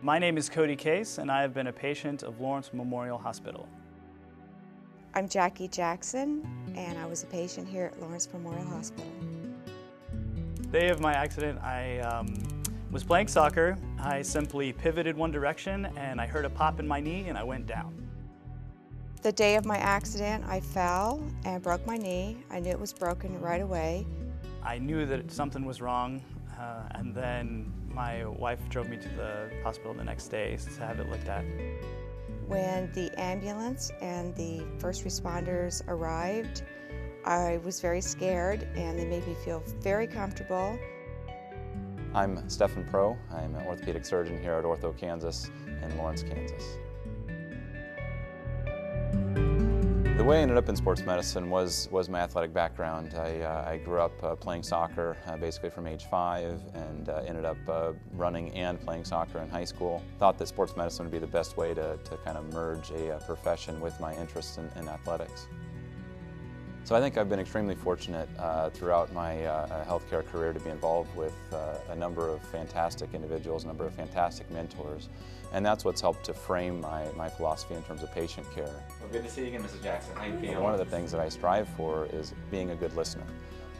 My name is Cody Case, and I have been a patient of Lawrence Memorial Hospital. I'm Jackie Jackson, and I was a patient here at Lawrence Memorial Hospital. The day of my accident, I was playing soccer. I simply pivoted one direction, and I heard a pop in my knee, and I went down. The day of my accident, I fell and broke my knee. I knew it was broken right away. I knew that something was wrong, and then my wife drove me to the hospital the next day to have it looked at. When the ambulance and the first responders arrived, I was very scared, and they made me feel very comfortable. I'm Stephen Pro. I'm an orthopedic surgeon here at Ortho Kansas in Lawrence, Kansas. The way I ended up in sports medicine was my athletic background. I grew up playing soccer basically from age 5 and ended up running and playing soccer in high school. Thought that sports medicine would be the best way to kind of merge a profession with my interest in athletics. So I think I've been extremely fortunate throughout my healthcare career to be involved with a number of fantastic individuals, a number of fantastic mentors, and that's what's helped to frame my philosophy in terms of patient care. Well, good to see you again, Mrs. Jackson. How you feeling? One of the things that I strive for is being a good listener,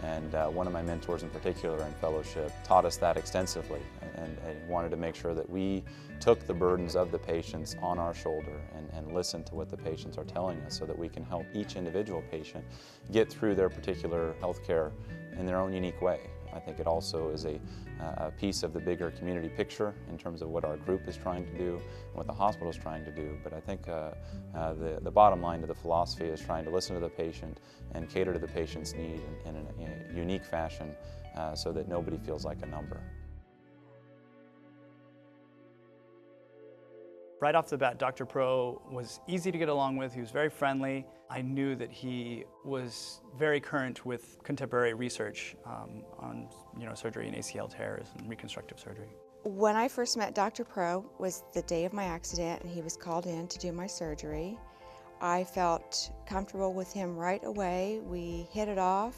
and one of my mentors in particular in fellowship taught us that extensively, and wanted to make sure that we took the burdens of the patients on our shoulder and listened to what the patients are telling us so that we can help each individual patient get through their particular health care in their own unique way. I think it also is a piece of the bigger community picture in terms of what our group is trying to do and what the hospital is trying to do. But I think the bottom line to the philosophy is trying to listen to the patient and cater to the patient's need in a unique fashion so that nobody feels like a number. Right off the bat, Dr. Pro was easy to get along with. He was very friendly. I knew that he was very current with contemporary research on surgery and ACL tears and reconstructive surgery. When I first met Dr. Pro was the day of my accident, and he was called in to do my surgery. I felt comfortable with him right away. We hit it off.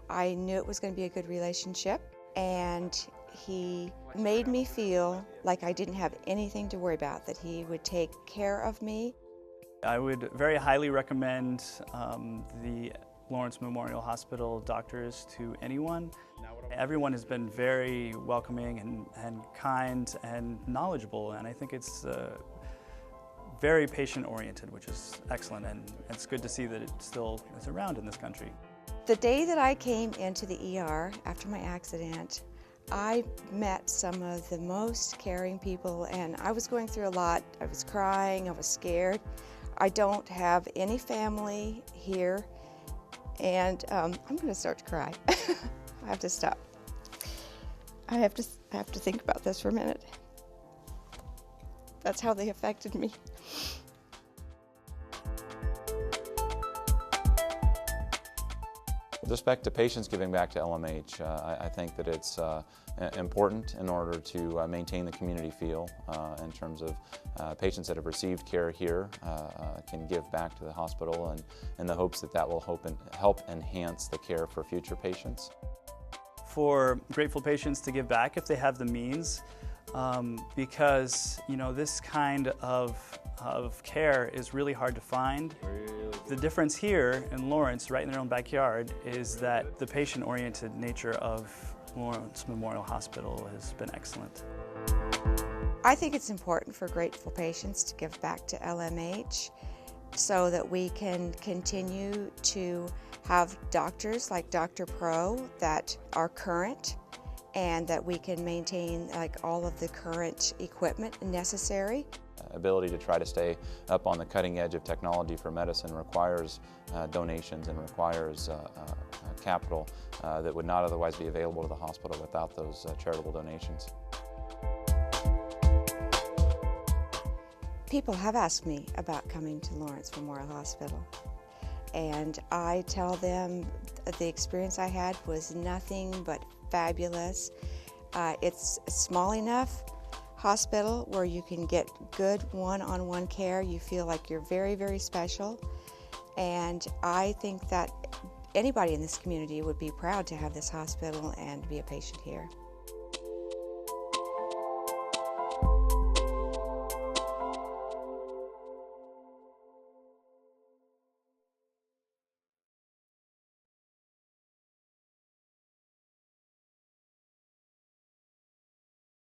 I knew it was going to be a good relationship, and he made me feel like I didn't have anything to worry about, that he would take care of me. I would very highly recommend the Lawrence Memorial Hospital doctors to anyone. Everyone has been very welcoming and kind and knowledgeable, and I think it's very patient-oriented, which is excellent, and it's good to see that it still is around in this country. The day that I came into the ER after my accident, I met some of the most caring people, and I was going through a lot. I was crying, I was scared. I don't have any family here, and I'm going to start to cry. I have to stop. I have to think about this for a minute. That's how they affected me. With respect to patients giving back to LMH, I think that it's important in order to maintain the community feel in terms of patients that have received care here can give back to the hospital, and in the hopes that that will help enhance the care for future patients. For grateful patients to give back if they have the means, because this kind of care is really hard to find. The difference here in Lawrence, right in their own backyard, is that the patient-oriented nature of Lawrence Memorial Hospital has been excellent. I think it's important for grateful patients to give back to LMH so that we can continue to have doctors like Dr. Pro that are current, and that we can maintain all of the current equipment necessary. Ability to try to stay up on the cutting edge of technology for medicine requires donations and requires capital that would not otherwise be available to the hospital without those charitable donations. People have asked me about coming to Lawrence Memorial Hospital, and I tell them the experience I had was nothing but fabulous. It's a small enough hospital where you can get good one-on-one care. You feel like you're very, very special, and I think that anybody in this community would be proud to have this hospital and be a patient here.